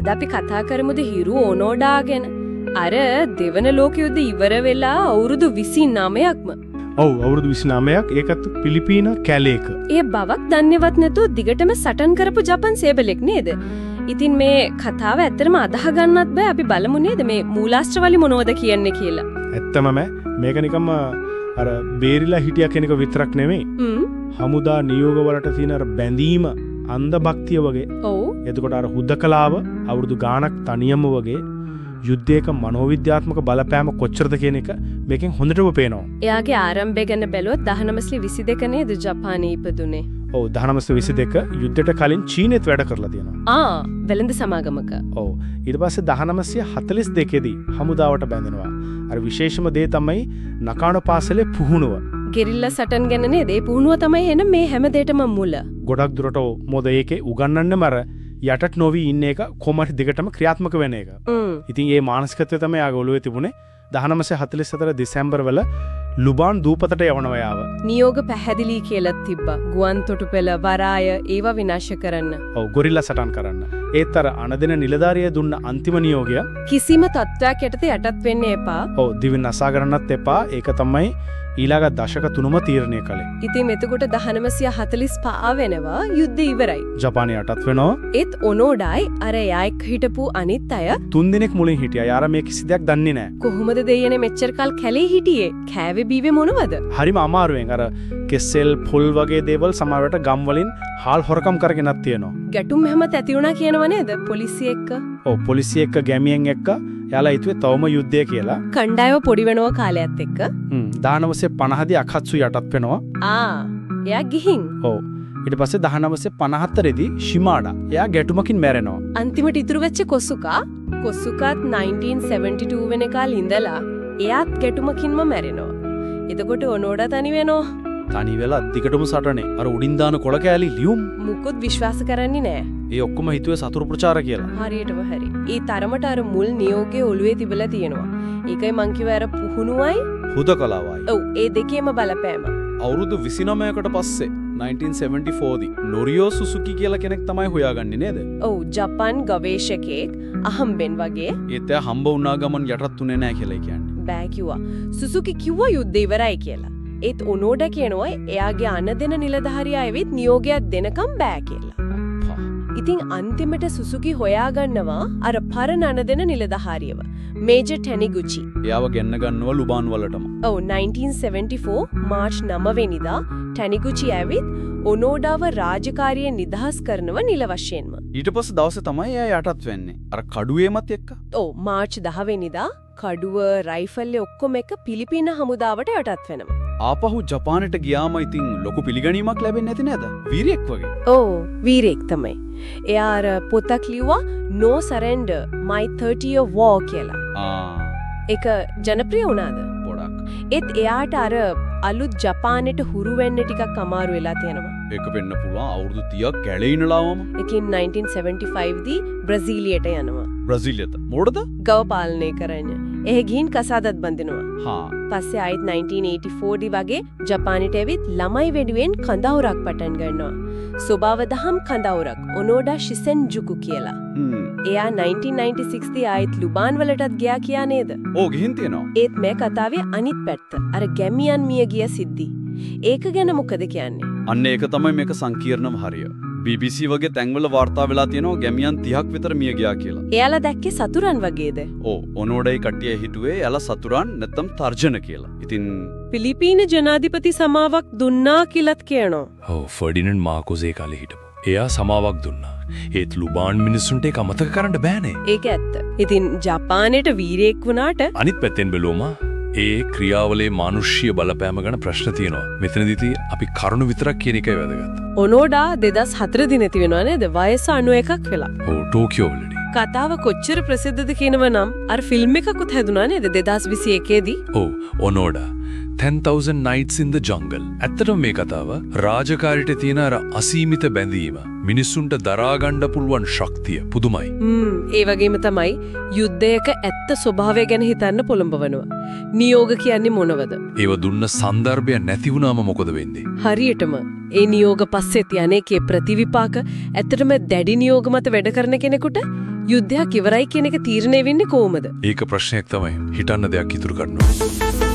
අද අපි කතා කරමුද හිරු ඕනෝඩා ගැන. අර දෙවන ලෝක යුද්ධ ඉවර වෙලා අවුරුදු 29ක්ම. ඔව් අවුරුදු 29ක් ඒකත් පිලිපීන කැලේක. ඒ බවක් දන්නේවත් නැතුව දිගටම සටන් කරපු ජපන් සේබලෙක් නේද? ඉතින් මේ කතාව ඇත්තටම අදාහ ගන්නත් බෑ. අපි බලමු නේද මේ මූලාශ්‍රවලි මොනවද කියන්නේ කියලා. ඇත්තම මේක නිකම්ම අර බේරිලා හිටියා කෙනෙක් විතරක් නෙමෙයි. හමුදා නියෝග වලට තියෙන අර බැඳීම අන්ධ භක්තිය වගේ. ඔව්. එතකොට අර හුදකලාව අවුරුදු ගාණක් තනියම වගේ යුද්ධයක මනෝවිද්‍යාත්මක බලපෑම කොච්චරද කියන එක මේකෙන් හොඳටම පේනවා. එයාගේ ආරම්භය ගැන බැලුවොත් 1922 නේද ජපානයේ ඉපදුනේ. ඔව් 1922 යුද්ධයට කලින් චීනෙත් වැඩ කරලා තියෙනවා. වෙළඳ සමාගමක. ඔව් ඊට පස්සේ 1942 දී හමුදාවට බැඳෙනවා. අර විශේෂම දේ තමයි නකානෝ පාසලේ පුහුණුව. ගෙරිල්ලා සටන් ගැන නේද? ඒ පුහුණුව තමයි එන මේ හැම දෙයකම මුල. ගොඩක් දුරට මොකද ඒකේ උගන්වන්නම අර යටට නොවි ඉන්න එක කොහොමද දිගටම ක්‍රියාත්මක වෙන එක. ඉතින් මේ මානසිකත්වය තමයි ආග ඔළුවේ තිබුණේ. 1944 දෙසැම්බර් වල ලුබාන් දූපතට යවනවා යාව. නියෝග පැහැදිලි කියලා තිබ්බා. ගුවන් තොටුපළ වරාය ඒවා විනාශ කරන්න. ඔව් ගොරිල්ලා සටන් කරන්න. ඒතර අනදින නිලධාරිය දුන්න අන්තිම නියෝගය කිසිම තත්ත්වයක් යටතේ යටත් වෙන්න එපා. ඔව් දිවින් අසා ගන්නත් එපා. ඒක තමයි ඊළඟ දශක 3ම තීරණය කළේ. ඉතින් එතකොට 1945 වෙනවා යුද්ධය ඉවරයි. ජපානය යටත් වෙනවා. ඒත් ඔනෝඩායි අර යායික් හිටපු අනිත් අය 3 දිනක් මුලින් හිටියා. යාර මේ කිසි දෙයක් දන්නේ නැහැ. කොහොමද දෙයනේ මෙච්චර කල් කැලේ හිටියේ? කෑවේ බීවේ මොනවද? හරිම අමාරුවෙන් අර කෙසෙල් පොල් වගේ දේවල් සමහරවිට ගම් වලින් හාල් හොරකම් කරගෙනත් තියෙනවා. ගැටුම් හැමත් ඇති වුණා කියනව නේද පොලිසිය එක්ක? ඔව් පොලිසිය එක්ක ගැමියෙන් එක්ක යාලා හිතුවේ තවම යුද්ධය කියලා. කණ්ඩායම පොඩි වෙනවා කාලයත් එක්ක. 1950 දී අකත්සු යටත් වෙනවා. එයා ගිහින්. ඔව්. ඊට පස්සේ 1954 දී ෂිමාඩා. එයා ගැටුමකින් මැරෙනවා. අන්තිමට ඉතුරු වෙච්ච කොසුකාත් 1972 වෙනකල් ඉඳලා එයාත් ගැටුමකින්ම මැරෙනවා. එතකොට ඔනෝඩා තනි වෙනවා. තනි වෙලා දිගටම සටනේ. අර උඩින් දාන කොළ කෑලි ලියුම් මුකුත් විශ්වාස කරන්නේ නැහැ. ඒ ඔක්කොම හිතුවේ සතුරු ප්‍රචාර කියලා. හරියටම හරි. ඒ තරමට අර මුල් නියෝගයේ ඔළුවේ තිබිලා තියෙනවා. ඒකයි මං කිව්වා අර පුහුණුවයි හුදකලාවයි. ඔව් ඒ දෙකේම බලපෑම. අවුරුදු 29කට පස්සේ 1974 දී නොරියෝ සුසුකි කියලා කෙනෙක් තමයි හොයාගන්නේ නේද? ඔව් ජපාන් ගවේෂකෙක් අහම්බෙන් වගේ. ඒත් එයා හම්බ වුණා ගමන් යටත් උනේ නැහැ කියලා කියන්නේ. බෑ කිව්වා. සුසුකි කිව්වා යුද්ධය ඉවරයි කියලා. ඒත් ඔනෝඩා කියනවා එයාගේ අන දෙන නිලධාරියා ඇවිත් නියෝගයක් දෙනකම් බෑ කියලා. ඉතින් අන්තිමට සුසුකි හොයාගන්නවා අර පරණ අන දෙන නිලධාරියව. මේජර් ටැනිගුචි. එයාව ගෙන්න ගන්නවා ලුබාන් වලටම. ඔව් 1974 මාර්ච් 9 වෙනිදා ටැනිගුචි ඇවිත් ඔනෝඩාව රාජකාරියෙන් නිදහස් කරනව නිල වශයෙන්ම. ඊට පස්සේ දවසේ තමයි එයා යටත් වෙන්නේ. අර කඩුවේමත් එක්ක. ඔව් මාර්ච් 10 වෙනිදා කඩුව රයිෆල් ඔක්කොම එක පිලිපීන හමුදාවට යටත් වෙනවා. ආපහු ජපානයට ගියාම ඉතින් ලොකු පිළිගැනීමක් ලැබෙන්නේ නැති නේද? වීරයෙක් වගේ. ඔව් වීරයෙක් තමයි. එයා අර පොතක් ලිව්වා No Surrender My 30-year War කියලා. ඒක ජනප්‍රිය වුණාද? පොඩක්. ඒත් එයාට අර අලුත් ජපානයට හුරු වෙන්න ටිකක් අමාරු වෙලා තියෙනවා. ඒක වෙන්න පුළුවන් අවුරුදු 30ක් කැලේ ඉනලාවම. ඒකින් 1975 දී බ්‍රසීලියට යනවා. බ්‍රසීලියට මොකටද? ගව පාලනය කරන්න. එහි ගිහින් කසාදත් බඳිනවා. පස්සේ ආයෙත් 1984 දී වගේ ජපානයට ඇවිත් ළමයි වෙනුවෙන් කඳවුරක් පටන් ගන්නවා. ස්වභාව දහම් කඳවුරක් ඔනෝඩා ශිසෙන්ජුකු කියලා. එයා 1996 දී ආයෙත් ලුබාන් වලටත් ගියා කියා නේද? ඕ ගිහින් තියෙනවා. ඒත් මේ කතාවේ අනිත් පැත්ත. අර ගැමියන් මිය ගිය සිද්ධි. ඒක ගැන මොකද කියන්නේ? අන්න ඒක තමයි මේක සංකීර්ණම හරිය. BBC වගේ තැන්වල වාර්තා වෙලා තියෙනවා ගැමියන් 30ක් විතර මිය ගියා කියලා. එයාලා දැක්කේ සතුරන් වගේද? ඔව් ඔනෝඩයි කට්ටිය හිතුවේ එයාලා සතුරන් නැත්තම් තර්ජන කියලා. ඉතින් පිලිපීන ජනාධිපති සමාවක් දුන්නා කියලාත් කියනවා. ඔව් ෆර්ඩිනන්ඩ් මාකෝස් ඒ කාලේ හිටපු. එයා සමාවක් දුන්නා. ඒත් ලුබාන් මිනිස්සුන්ට ඒක අමතක කරන්න බෑනේ. ඒක ඇත්ත. ඉතින් ජපානයේ වීරයෙක් වුණාට අනිත් පැත්තෙන් බැලුවම ඒ ක්‍රියාවලේ මානුෂ්‍ය බලපෑම ගැන ප්‍රශ්න තියෙනවා. මෙතනදිදී අපි කරුණු විතරක් කියන එකයි වැදගත්. ඔනෝඩා 2004 දී නැති වෙනවා නේද? වයස 91ක් වෙලා. ඔව් ටෝකියෝ වලදී. කතාව කොච්චර ප්‍රසිද්ධද කියනව නම් අර ෆිල්ම් එකකුත් හැදුනා නේද 2021 දී? ඔව් ඔනෝඩා 10,000 Nights in the Jungle. ඇත්තටම මේ කතාව රාජකාරියට තියෙන අර අසීමිත බැඳීම මිනිස්සුන්ට දරා ගන්න පුළුවන් ශක්තිය පුදුමයි. ඒ වගේම තමයි යුද්ධයක ඇත්ත ස්වභාවය ගැන හිතන්න පොළඹවනවා. නියෝග කියන්නේ මොනවද? ඒව දුන්න සන්දර්භය නැති වුණාම මොකද වෙන්නේ? හරියටම ඒ නියෝග පස්සෙත් යන්නේකේ ප්‍රතිවිපාක ඇත්තටම දැඩි නියෝග මත වැඩ කරන කෙනෙකුට යුද්ධයක් ඉවරයි කියන එක තීරණය වෙන්නේ කොහොමද? ඒක ප්‍රශ්නයක් තමයි. හිතන්න දෙයක් ඉතුරු කරනවා.